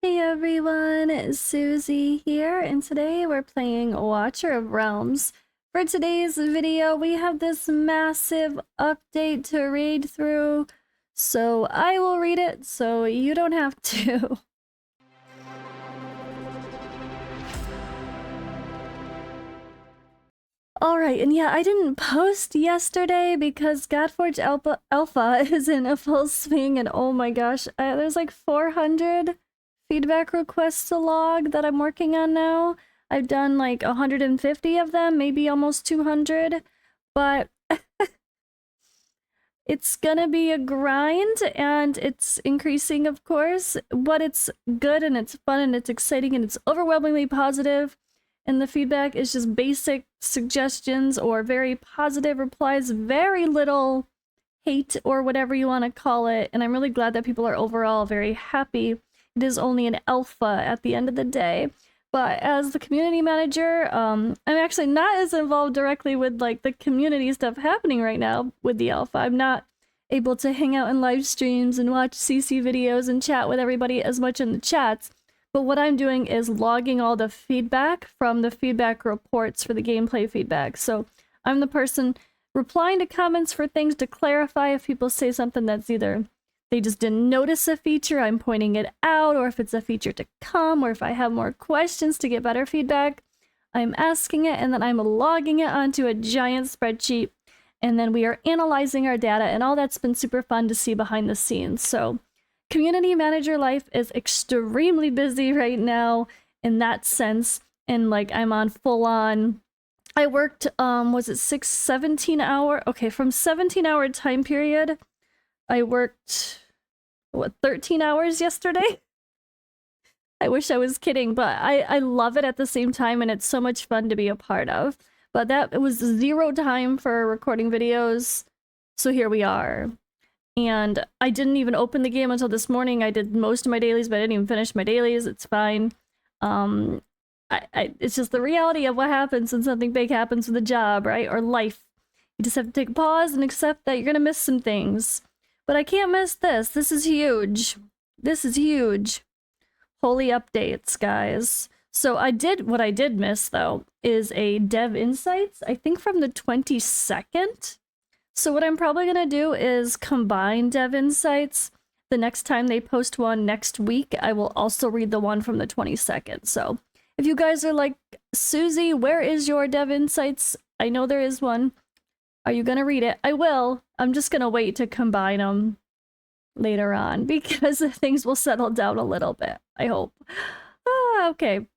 Hey everyone, Suzi here, and today we're playing Watcher of Realms. For today's video, we have this massive update to read through, so I will read it so you don't have to. Alright, and yeah, I didn't post yesterday because Godforge Alpha is in a full swing, and oh my gosh, there's like 400 feedback requests to log that I'm working on now. I've done like 150 of them, maybe almost 200, but it's gonna be a grind and it's increasing, of course, but it's good and it's fun and it's exciting and it's overwhelmingly positive. And the feedback is just basic suggestions or very positive replies, very little hate or whatever you want to call it. And I'm really glad that people are overall very happy. It is only an alpha at the end of the day. But as the community manager, I'm actually not as involved directly with like the community stuff happening right now with the alpha. I'm not able to hang out in live streams and watch CC videos and chat with everybody as much in the chats. But what I'm doing is logging all the feedback from the feedback reports for the gameplay feedback. So I'm the person replying to comments for things to clarify if people say something that's either they just didn't notice a feature, I'm pointing it out, or if it's a feature to come, or if I have more questions to get better feedback, I'm asking it, and then I'm logging it onto a giant spreadsheet, and then we are analyzing our data, and all that's been super fun to see behind the scenes. So community manager life is extremely busy right now in that sense, and like I'm on full on. I worked, was it 17 hour? Okay, from 17-hour time period, I worked, what, 13 hours yesterday? I wish I was kidding, but I love it at the same time, and it's so much fun to be a part of. But it was 0 time for recording videos, so here we are. And I didn't even open the game until this morning. I did most of my dailies, but I didn't even finish my dailies. It's fine. It's just the reality of what happens when something big happens with a job, right? Or life. You just have to take a pause and accept that you're gonna miss some things. But I can't miss this. This is huge. This is huge. Holy updates, guys. So what I did miss, though, is a Dev Insights, I think from the 22nd. So what I'm probably going to do is combine Dev Insights. The next time they post one next week, I will also read the one from the 22nd. So if you guys are like, Suzi, where is your Dev Insights? I know there is one. Are you going to read it? I will. I'm just going to wait to combine them later on because things will settle down a little bit, I hope. Okay.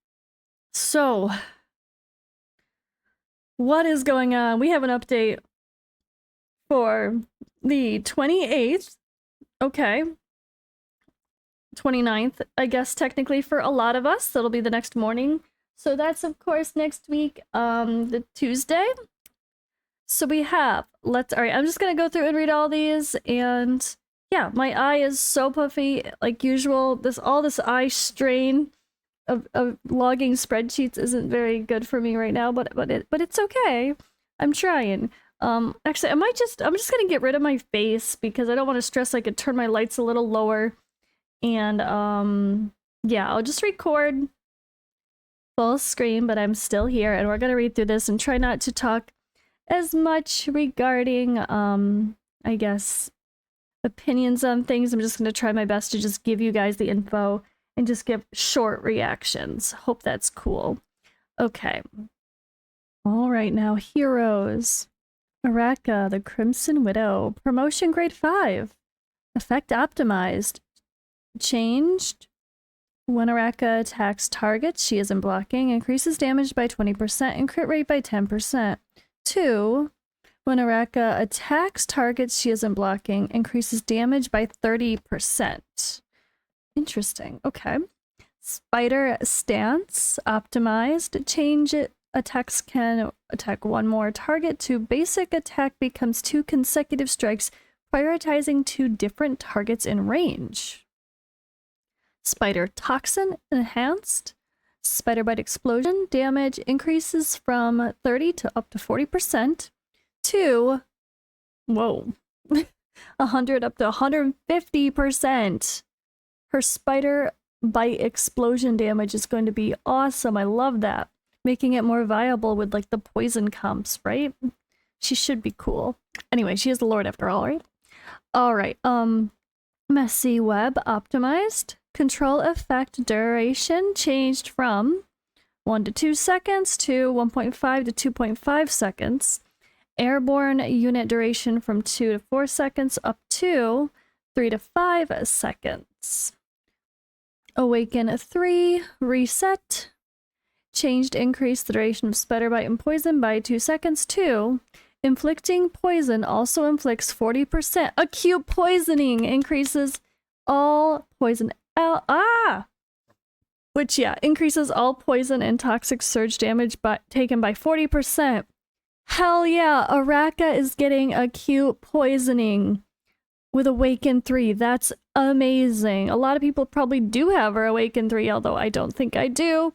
So, what is going on? We have an update for the 28th. Okay. 29th, I guess technically for a lot of us. That'll be the next morning. So that's of course next week, the Tuesday. So we have, alright, I'm just gonna go through and read all these, and yeah, my eye is so puffy, like usual. All this eye strain of logging spreadsheets isn't very good for me right now, but it's okay. I'm trying. Actually, I'm just gonna get rid of my face because I don't want to stress. I could turn my lights a little lower, and yeah, I'll just record full screen, but I'm still here, and we're gonna read through this and try not to talk as much regarding, I guess, opinions on things. I'm just gonna try my best to just give you guys the info and just give short reactions. Hope that's cool. Okay. All right, now heroes. Araka, the Crimson Widow. Promotion grade 5. Effect optimized. Changed. When Araka attacks targets she isn't blocking, increases damage by 20% and crit rate by 10%. 2. When Araka attacks targets she isn't blocking, increases damage by 30%. Interesting. Okay. Spider stance optimized. Change it. Attacks can attack one more target to basic attack becomes 2 consecutive strikes, prioritizing 2 different targets in range. Spider toxin enhanced. Spider bite explosion damage increases from 30 to up to 40% to, whoa, 100 up to 150%. Her spider bite explosion damage is going to be awesome. I love that. Making it more viable with like the poison comps, right? She should be cool. Anyway, she is the Lord after all, right? All right. Messy web optimized. Control effect duration changed from 1 to 2 seconds to 1.5 to 2.5 seconds. Airborne unit duration from 2 to 4 seconds up to 3 to 5 seconds. Awaken 3, reset. Changed, increased the duration of spider bite and poison by 2 seconds to inflicting poison also inflicts 40% acute poisoning, increases all poison which increases all poison and toxic surge damage taken by 40%. Hell yeah, Araka is getting acute poisoning with Awaken 3. That's amazing. A lot of people probably do have her Awaken 3, although I don't think I do,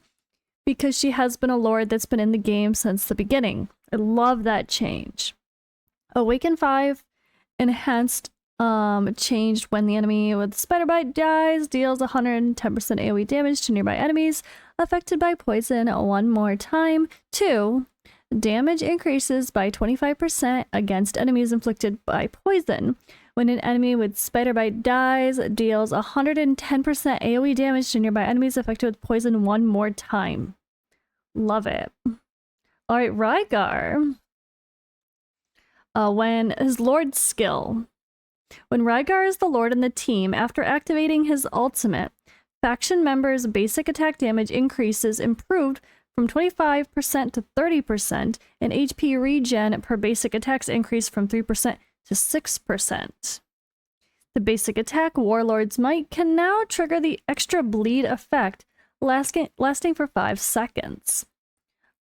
because she has been a lord that's been in the game since the beginning. I love that change. Awaken 5, enhanced, changed when the enemy with spider bite dies, deals 110% AoE damage to nearby enemies affected by poison one more time. 2, damage increases by 25% against enemies inflicted by poison. When an enemy with spider bite dies, deals 110% AoE damage to nearby enemies affected with poison one more time. Love it. All right, Rygar. When his Lord skill. When Rygar is the Lord in the team, after activating his ultimate, faction members' basic attack damage increases improved from 25% to 30%, and HP regen per basic attacks increased from 3% to 6%. The basic attack, Warlord's Might, can now trigger the extra bleed effect, lasting for 5 seconds.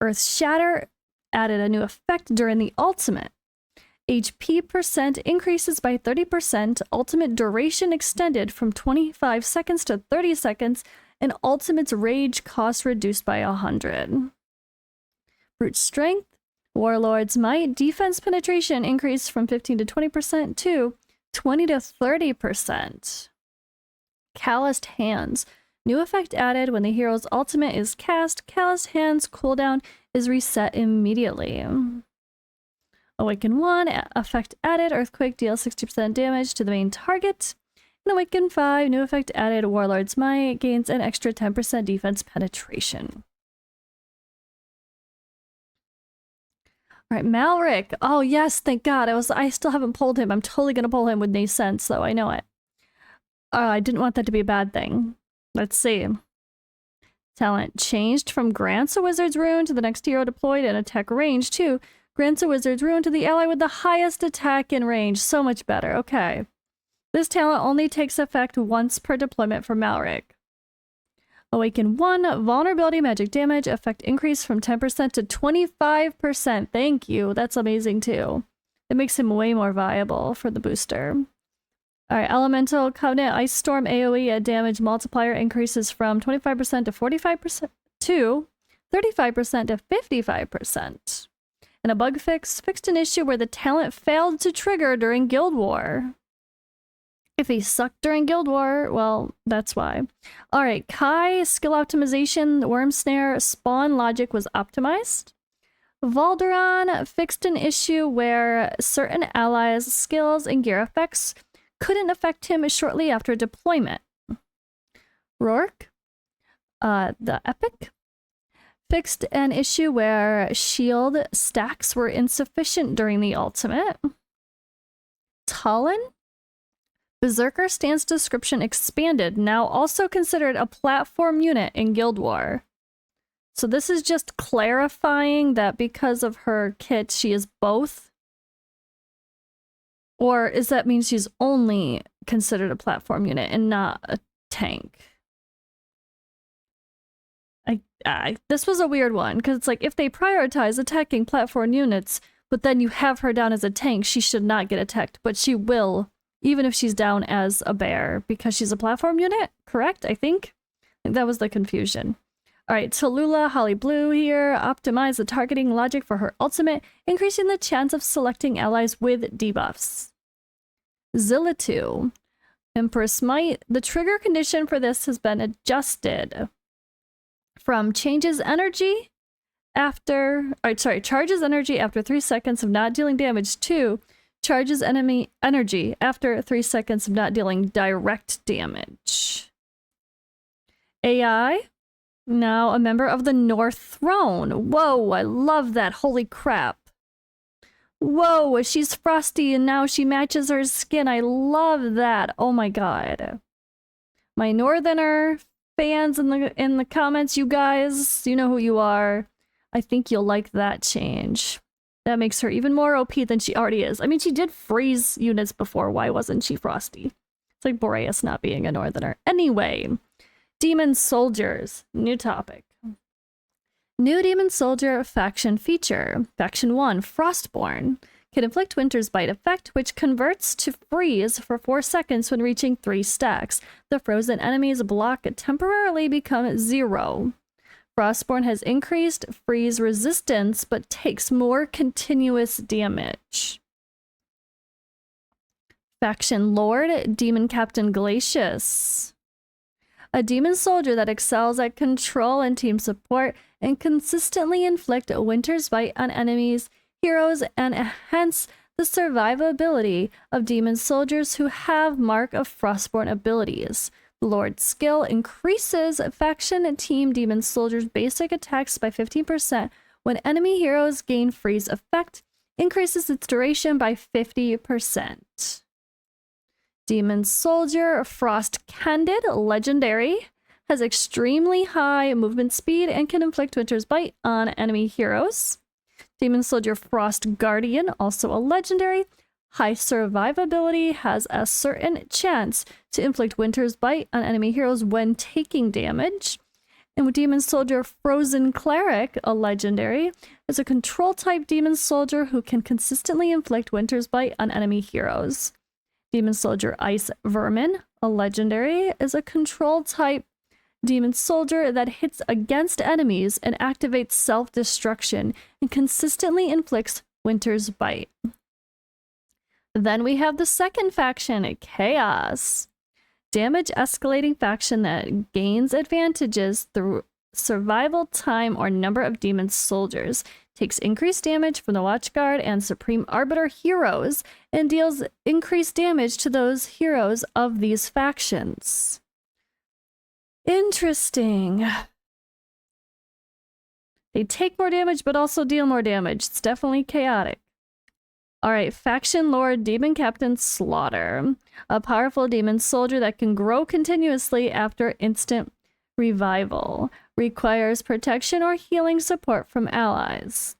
Earth's Shatter added a new effect during the ultimate. HP percent increases by 30%, ultimate duration extended from 25 seconds to 30 seconds, and ultimate's rage cost reduced by 100. Brute Strength, Warlord's Might, defense penetration increased from 15 to 20% to 20 to 30%. Calloused Hands, new effect added when the hero's ultimate is cast. Calloused Hands cooldown is reset immediately. Awaken 1, effect added, Earthquake deals 60% damage to the main target. And Awaken 5, new effect added, Warlord's Might, gains an extra 10% defense penetration. Alright, Malric. Oh yes, thank God. I still haven't pulled him. I'm totally gonna pull him with Nascent, so I know it. I didn't want that to be a bad thing. Let's see. Talent changed from grants a wizard's rune to the next hero deployed in attack range to grants a wizard's rune to the ally with the highest attack in range. So much better. Okay. This talent only takes effect once per deployment for Malric. Awaken 1, vulnerability magic damage, effect increase from 10% to 25%. Thank you. That's amazing too. It makes him way more viable for the booster. Alright, Elemental Covenant Ice Storm AoE, a damage multiplier increases from 25% to 45% to 35% to 55%. And a bug fix fixed an issue where the talent failed to trigger during Guild War. If he sucked during Guild War, well, that's why. Alright, Kai, skill optimization, Worm Snare, spawn logic was optimized. Valderon fixed an issue where certain allies' skills and gear effects couldn't affect him shortly after deployment. Rourke, the Epic, fixed an issue where shield stacks were insufficient during the ultimate. Talon, Berserker stance description expanded, now also considered a platform unit in Guild War. So this is just clarifying that because of her kit, she is both? Or is that mean she's only considered a platform unit and not a tank? This was a weird one, because it's like, if they prioritize attacking platform units, but then you have her down as a tank, she should not get attacked, but she will, even if she's down as a bear, because she's a platform unit, correct? I think that was the confusion. Alright, Tallulah, Holly Blue here, optimize the targeting logic for her ultimate, increasing the chance of selecting allies with debuffs. Zillatu, Empress Might. The trigger condition for this has been adjusted from charges energy after 3 seconds of not dealing damage to charges enemy energy after 3 seconds of not dealing direct damage. AI, now a member of the North Throne. Whoa, I love that. Holy crap. Whoa, she's frosty and now she matches her skin. I love that. Oh my god. My Northerner fans in the comments, you guys, you know who you are. I think you'll like that change. That makes her even more OP than she already is. I mean, she did freeze units before. Why wasn't she frosty? It's like Boreas not being a Northerner. Anyway, Demon Soldiers. New topic. New Demon Soldier faction feature. Faction 1, Frostborn. Can inflict Winter's Bite effect, which converts to freeze for 4 seconds when reaching 3 stacks. The frozen enemies block temporarily become 0. Frostborn has increased freeze resistance, but takes more continuous damage. Faction Lord, Demon Captain Glacius. A demon soldier that excels at control and team support and consistently inflict a Winter's Bite on enemies, heroes, and enhance the survivability of demon soldiers who have Mark of Frostborn abilities. The Lord's skill increases faction and team demon soldiers' basic attacks by 15% when enemy heroes gain freeze effect, increases its duration by 50%. Demon Soldier Frost Candid, legendary, has extremely high movement speed and can inflict Winter's Bite on enemy heroes. Demon Soldier Frost Guardian, also a legendary, high survivability, has a certain chance to inflict Winter's Bite on enemy heroes when taking damage. And with Demon Soldier Frozen Cleric, a legendary, is a control type demon soldier who can consistently inflict Winter's Bite on enemy heroes. Demon Soldier Ice Vermin, a legendary, is a control type demon soldier that hits against enemies and activates self-destruction and consistently inflicts Winter's Bite. Then we have the second faction, Chaos. Damage escalating faction that gains advantages through survival time or number of demon soldiers, takes increased damage from the Watchguard and Supreme Arbiter heroes, and deals increased damage to those heroes of these factions. Interesting. They take more damage, but also deal more damage. It's definitely chaotic. Alright, Faction Lord Demon Captain Slaughter. A powerful demon soldier that can grow continuously after instant revival. Requires protection or healing support from allies.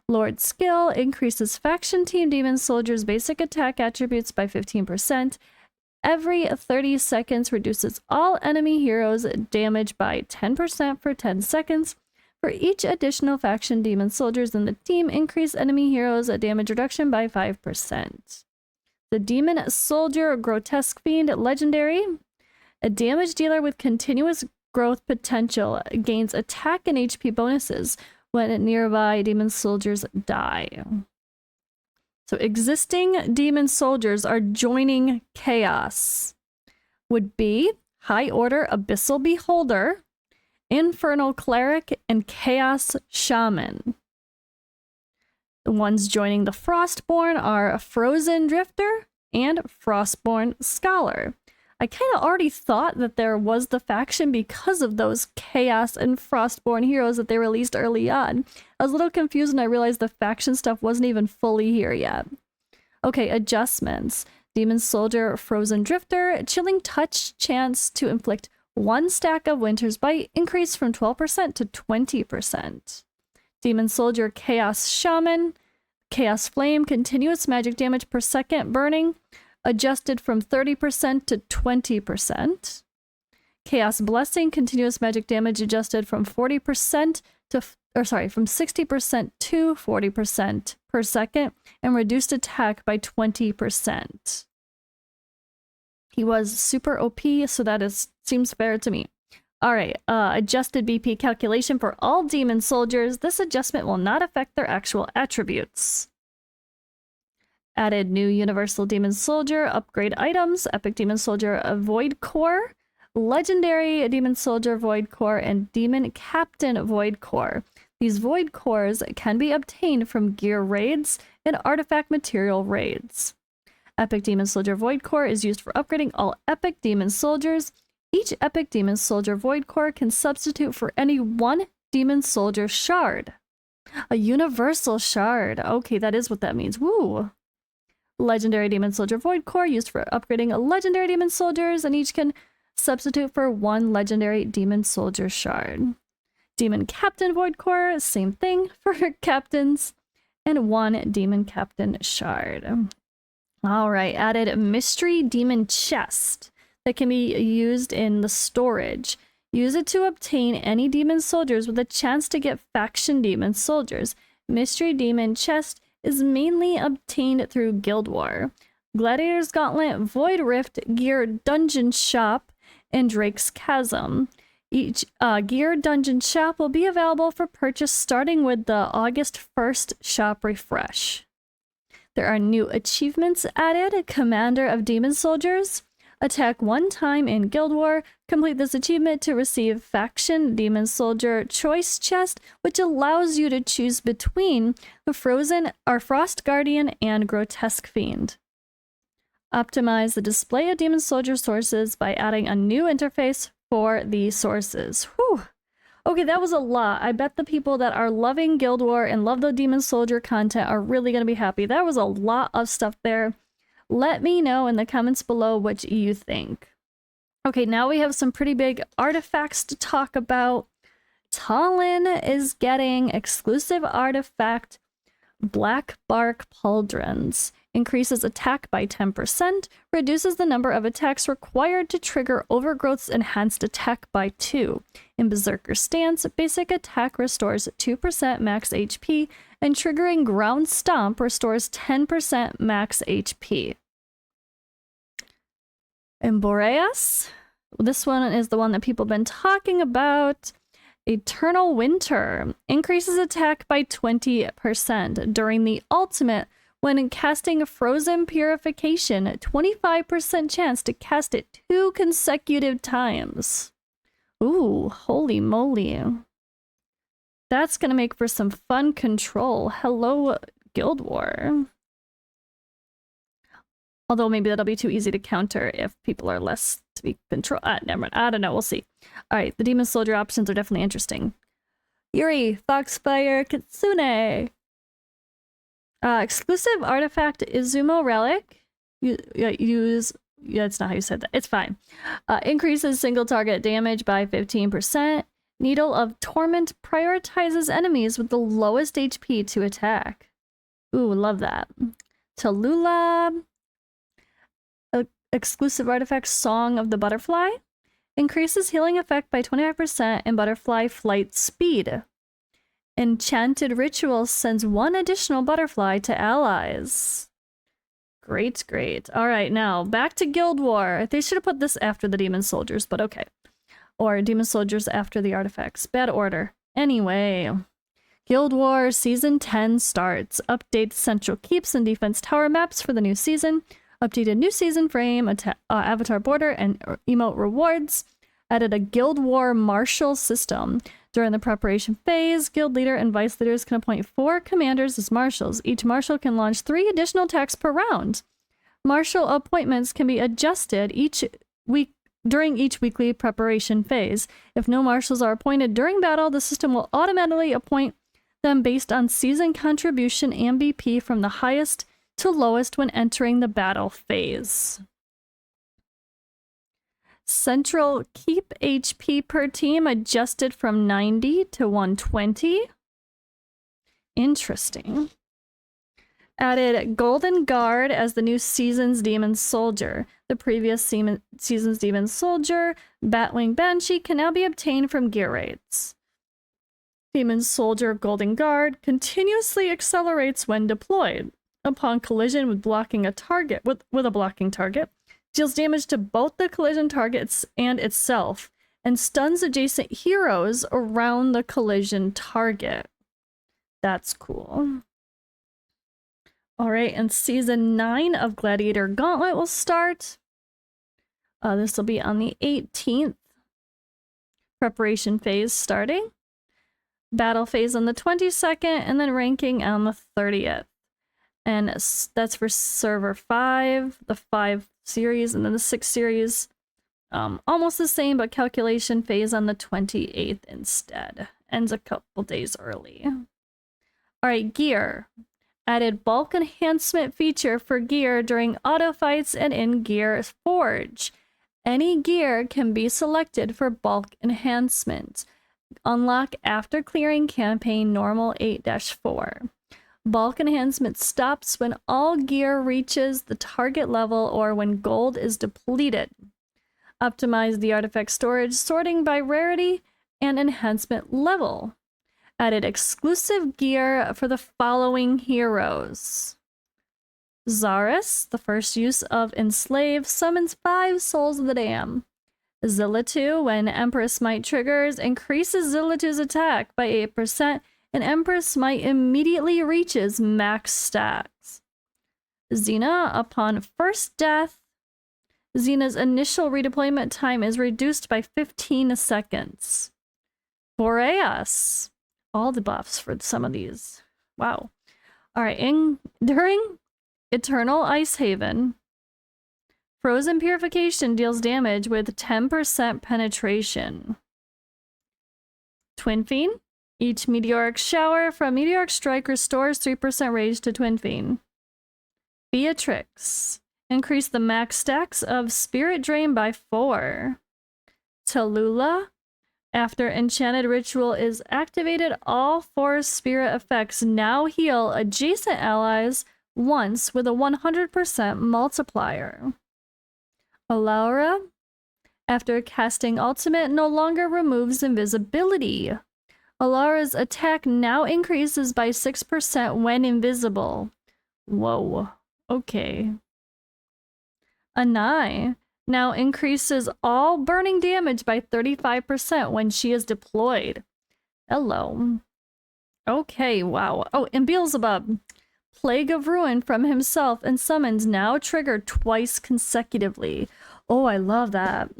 Lord skill increases faction team demon soldiers' basic attack attributes by 15%. Every 30 seconds reduces all enemy heroes' damage by 10% for 10 seconds. For each additional faction demon soldiers in the team, increase enemy heroes' damage reduction by 5%. The Demon Soldier Grotesque Fiend, legendary. A damage dealer with continuous growth potential, gains attack and HP bonuses when nearby demon soldiers die. So existing demon soldiers are joining Chaos. Would be High Order Abyssal Beholder, Infernal Cleric, and Chaos Shaman. The ones joining the Frostborn are Frozen Drifter and Frostborn Scholar. I kind of already thought that there was the faction because of those Chaos and Frostborn heroes that they released early on. I was a little confused when I realized the faction stuff wasn't even fully here yet. Okay, adjustments. Demon Soldier Frozen Drifter, Chilling Touch chance to inflict 1 stack of Winter's Bite, increased from 12% to 20%. Demon Soldier Chaos Shaman, Chaos Flame, continuous magic damage per second burning, adjusted from 30% to 20%. Chaos Blessing, continuous magic damage adjusted from 40% to, from 60% to 40% per second, and reduced attack by 20%. He was super OP, so that seems fair to me. All right, adjusted BP calculation for all demon soldiers. This adjustment will not affect their actual attributes. Added new Universal Demon Soldier upgrade items, Epic Demon Soldier Void Core, Legendary Demon Soldier Void Core, and Demon Captain Void Core. These Void Cores can be obtained from gear raids and artifact material raids. Epic Demon Soldier Void Core is used for upgrading all Epic Demon Soldiers. Each Epic Demon Soldier Void Core can substitute for any one Demon Soldier shard. A universal shard. Okay, that is what that means. Woo! Legendary Demon Soldier Void Core used for upgrading legendary Demon Soldiers, and each can substitute for one legendary Demon Soldier shard. Demon Captain Void Core, same thing for captains, and one Demon Captain shard. Alright, added Mystery Demon Chest that can be used in the storage. Use it to obtain any Demon Soldiers with a chance to get Faction Demon Soldiers. Mystery Demon Chest is mainly obtained through Guild War. Gladiator's Gauntlet, Void Rift, Gear Dungeon Shop, and Drake's Chasm. Each Gear Dungeon Shop will be available for purchase starting with the August 1st shop refresh. There are new achievements added. Commander of Demon Soldiers. Attack one time in Guild War. Complete this achievement to receive Faction Demon Soldier Choice Chest, which allows you to choose between the Frost Guardian and Grotesque Fiend. Optimize the display of Demon Soldier sources by adding a new interface for the sources. Whew. Okay, that was a lot. I bet the people that are loving Guild War and love the Demon Soldier content are really going to be happy. That was a lot of stuff there. Let me know in the comments below what you think. Okay, now we have some pretty big artifacts to talk about. Talon is getting exclusive artifact Black Bark Pauldrons. Increases attack by 10%, reduces the number of attacks required to trigger Overgrowth's enhanced attack by 2. In Berserker Stance, basic attack restores 2% max HP, and triggering Ground Stomp restores 10% max HP. In Boreas, this one is the one that people have been talking about. Eternal Winter increases attack by 20% during the ultimate. When casting Frozen Purification, 25% chance to cast it 2 consecutive times. Ooh, holy moly. That's gonna make for some fun control. Hello, Guild War. Although maybe that'll be too easy to counter if people are less to be control. Never mind. I don't know. We'll see. Alright, the Demon Soldier options are definitely interesting. Yuri, Foxfire, Kitsune. Exclusive artifact Izumo Relic. That's not how you said that. It's fine. Increases single target damage by 15%. Needle of Torment prioritizes enemies with the lowest HP to attack. Ooh, love that. Tallulah. Exclusive artifact Song of the Butterfly. Increases healing effect by 25% and butterfly flight speed. Enchanted Ritual sends 1 additional butterfly to allies. Great, great. Alright, now back to Guild War. They should have put this after the Demon Soldiers, but okay. Or Demon Soldiers after the artifacts. Bad order. Anyway. Guild War Season 10 starts. Update Central Keeps and Defense Tower maps for the new season. Updated new season frame, avatar border, and emote rewards. Added a Guild War Marshal system. During the preparation phase, guild leader and vice leaders can appoint 4 commanders as marshals. Each marshal can launch 3 additional attacks per round. Marshal appointments can be adjusted each week during each weekly preparation phase. If no marshals are appointed during battle, the system will automatically appoint them based on season contribution and BP from the highest to lowest when entering the battle phase. Central Keep HP per team adjusted from 90 to 120. Interesting. Added Golden Guard as the new season's Demon Soldier. The previous season's Demon Soldier, Batwing Banshee, can now be obtained from gear raids. Demon Soldier Golden Guard continuously accelerates when deployed. Upon collision with blocking a target with a blocking target, deals damage to both the collision targets and itself, and stuns adjacent heroes around the collision target. That's cool. All right, and season 9 of Gladiator Gauntlet will start. This will be on the 18th. Preparation phase starting. Battle phase on the 22nd, and then ranking on the 30th. And that's for server 5, the 5 series, and then the 6 series. Almost the same, but calculation phase on the 28th instead. Ends a couple days early. Alright, gear. Added bulk enhancement feature for gear during auto fights and in Gear Forge. Any gear can be selected for bulk enhancement. Unlock after clearing campaign normal 8-4. Bulk enhancement stops when all gear reaches the target level or when gold is depleted. Optimize the artifact storage sorting by rarity and enhancement level. Added exclusive gear for the following heroes. Zaris, the first use of Enslave, summons 5 Souls of the Dam. Zillatu, when Empress Might triggers, increases Zillatu's attack by 8%, and Empress Might immediately reaches max stacks. Xena, upon first death, Xena's initial redeployment time is reduced by 15 seconds. Boreas, all the buffs for some of these. Wow. All right, during Eternal Ice Haven, Frozen Purification deals damage with 10% penetration. Twin Fiend, each meteoric shower from Meteoric Strike restores 3% rage to Twin Fiend. Beatrix, increase the max stacks of Spirit Drain by 4. Tallulah, after Enchanted Ritual is activated, all 4 spirit effects now heal adjacent allies once with a 100% multiplier. Alaura, after casting ultimate, no longer removes invisibility. Alaura's attack now increases by 6% when invisible. Whoa, okay. Anai now increases all burning damage by 35% when she is deployed. Hello. Okay, wow. Oh, and Beelzebub. Plague of Ruin from himself and summons now triggered twice consecutively. Oh, I love that.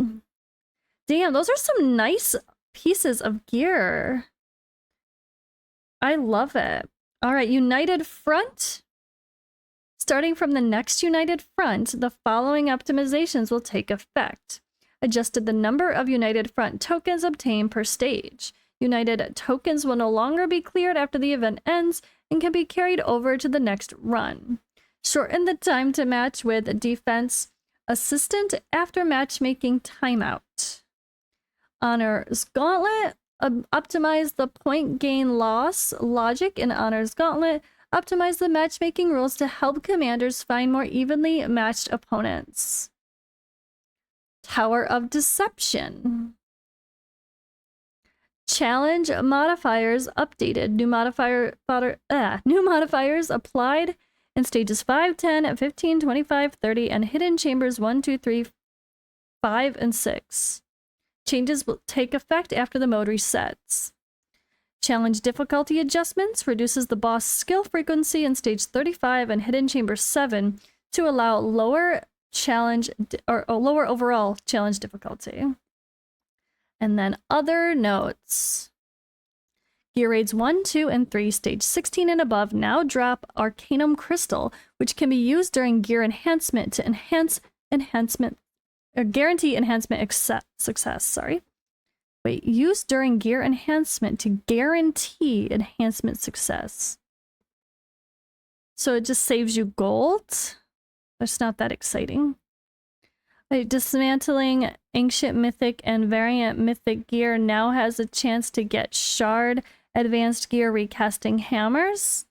Damn, those are some nice pieces of gear. I love it. All right, United Front. Starting from the next United Front, the following optimizations will take effect. Adjusted the number of United Front tokens obtained per stage. United tokens will no longer be cleared after the event ends and can be carried over to the next run. Shorten the time to match with Defense Assistant after matchmaking timeout. Honor's Gauntlet. Optimize the point gain loss logic in Honor's Gauntlet. Optimize the matchmaking rules to help commanders find more evenly matched opponents. Tower of Deception. Challenge modifiers updated. New modifiers applied in stages 5, 10, 15, 25, 30, and hidden chambers 1, 2, 3, 5, and 6. Changes will take effect after the mode resets. Challenge difficulty adjustments reduces the boss skill frequency in stage 35 and hidden chamber 7 to allow lower lower overall challenge difficulty. And then other notes. Gear raids 1, 2, and 3, stage 16 and above now drop Arcanum Crystal, which can be used during gear enhancement to guarantee enhancement success. Used during gear enhancement to guarantee enhancement success. So it just saves you gold? That's not that exciting. Dismantling ancient mythic and variant mythic gear now has a chance to get shard advanced gear recasting hammers.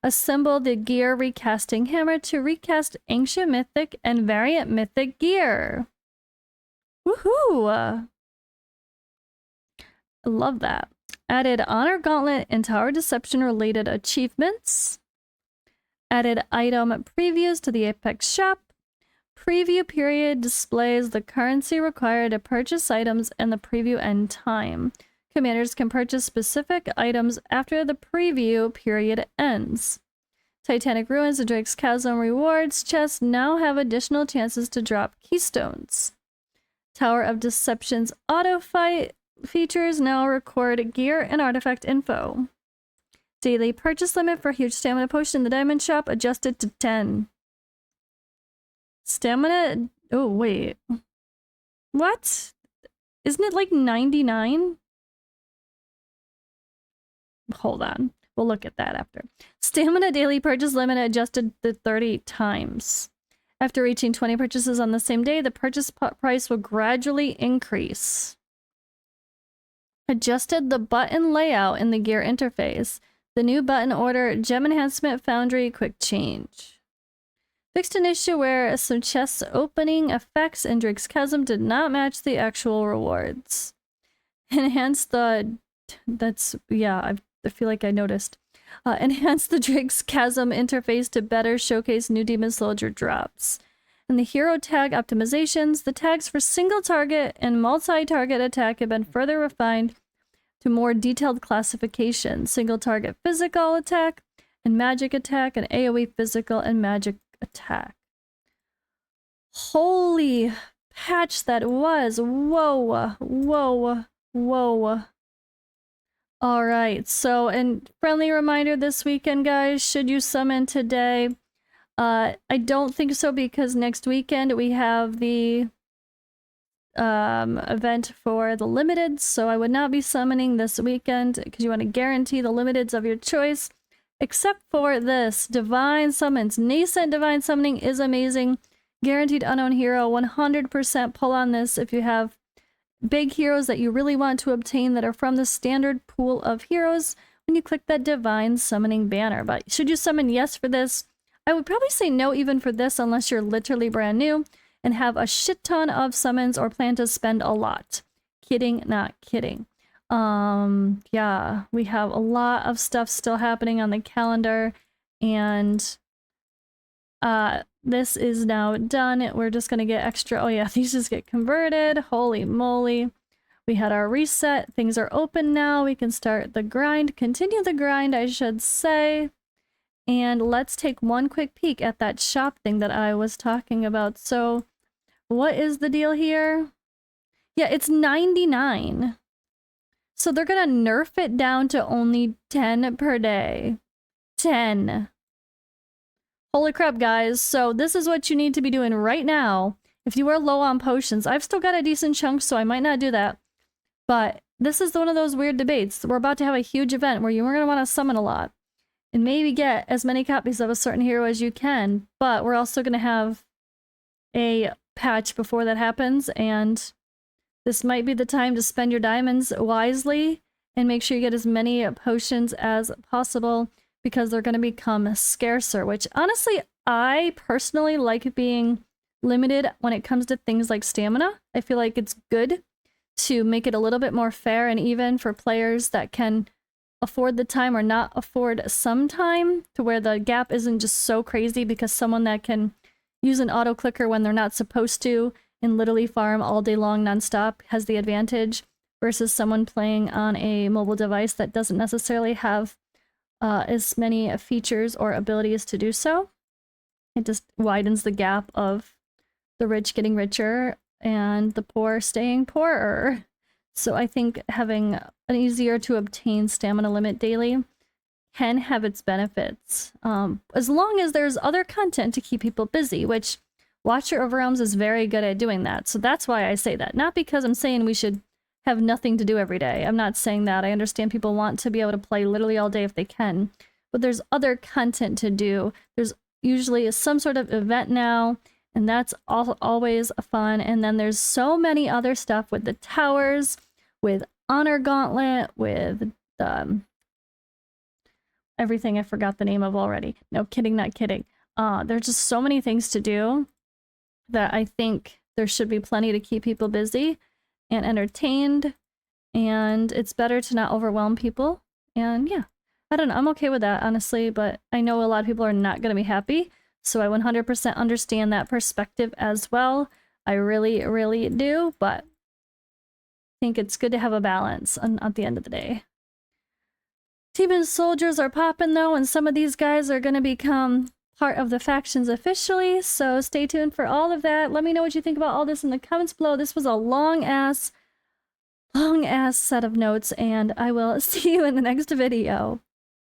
Assemble the gear recasting hammer to recast ancient mythic and variant mythic gear. Woohoo! I love that. Added Honor Gauntlet and Tower Deception related achievements. Added item previews to the Apex shop. Preview period displays the currency required to purchase items and the preview end time. Commanders can purchase specific items after the preview period ends. Titanic Ruins, the Drake's Chasm rewards chests now have additional chances to drop keystones. Tower of Deception's auto fight features now record gear and artifact info. Daily purchase limit for huge stamina potion in the diamond shop adjusted to 10. Stamina... Oh, wait. What? Isn't it like 99? Hold on. We'll look at that after. Stamina daily purchase limit adjusted to 30 times. After reaching 20 purchases on the same day, the purchase price will gradually increase. Adjusted the button layout in the gear interface. The new button order Gem Enhancement Foundry Quick Change. Fixed an issue where some chests opening effects in Drake's Chasm did not match the actual rewards. Enhance the... That's... Yeah, I feel like I noticed. Enhance the Drake's Chasm interface to better showcase new Demon Soldier drops. In the hero tag optimizations, the tags for single target and multi-target attack have been further refined to more detailed classification. Single target physical attack and magic attack, and AoE physical and magic attack. Holy patch that was! Whoa, whoa, whoa. Alright, so, and friendly reminder this weekend, guys, should you summon today? I don't think so, because next weekend we have the event for the limiteds, so I would not be summoning this weekend, because you want to guarantee the limiteds of your choice, except for this, Divine Summons. Nascent Divine Summoning is amazing. Guaranteed Unknown Hero, 100% pull on this if you have big heroes that you really want to obtain that are from the standard pool of heroes when you click that Divine Summoning banner. But should you summon yes for this? I would probably say no even for this unless you're literally brand new and have a shit ton of summons or plan to spend a lot. Kidding, not kidding. Yeah, we have a lot of stuff still happening on the calendar, and this is now done. We're just gonna get extra. Oh yeah, these just get converted. Holy moly. We had our reset. Things are open now. We can start the grind. Continue the grind, I should say. And let's take one quick peek at that shop thing that I was talking about. So, what is the deal here? Yeah, it's 99. So they're gonna nerf it down to only 10 per day. 10. Holy crap, guys. So this is what you need to be doing right now. If you are low on potions, I've still got a decent chunk, so I might not do that. But this is one of those weird debates. We're about to have a huge event where you're going to want to summon a lot. And maybe get as many copies of a certain hero as you can. But we're also going to have a patch before that happens. And this might be the time to spend your diamonds wisely and make sure you get as many potions as possible, because they're going to become scarcer, which honestly, I personally like being limited when it comes to things like stamina. I feel like it's good to make it a little bit more fair and even for players that can afford the time or not afford some time, to where the gap isn't just so crazy because someone that can use an auto clicker when they're not supposed to and literally farm all day long nonstop has the advantage, versus someone playing on a mobile device that doesn't necessarily have as many features or abilities to do so. It just widens the gap of the rich getting richer and the poor staying poorer. So I think having an easier to obtain stamina limit daily can have its benefits, as long as there's other content to keep people busy, which Watcher of Realms is very good at doing that. So that's why I say that. Not because I'm saying we should have nothing to do every day. I'm not saying that. I understand people want to be able to play literally all day if they can, but there's other content to do. There's usually some sort of event now, and that's always fun. And then there's so many other stuff with the towers, with Honor Gauntlet, with everything I forgot the name of already. No, kidding, not kidding. There's just so many things to do that I think there should be plenty to keep people busy and entertained, and it's better to not overwhelm people. And yeah, I don't know, I'm okay with that, honestly, but I know a lot of people are not going to be happy, so I 100% understand that perspective as well. I really, really do, but I think it's good to have a balance at the end of the day. Demon soldiers are popping though, and some of these guys are gonna become part of the factions officially, so stay tuned for all of that. Let me know what you think about all this in the comments below. This was a long ass set of notes, and I will see you in the next video.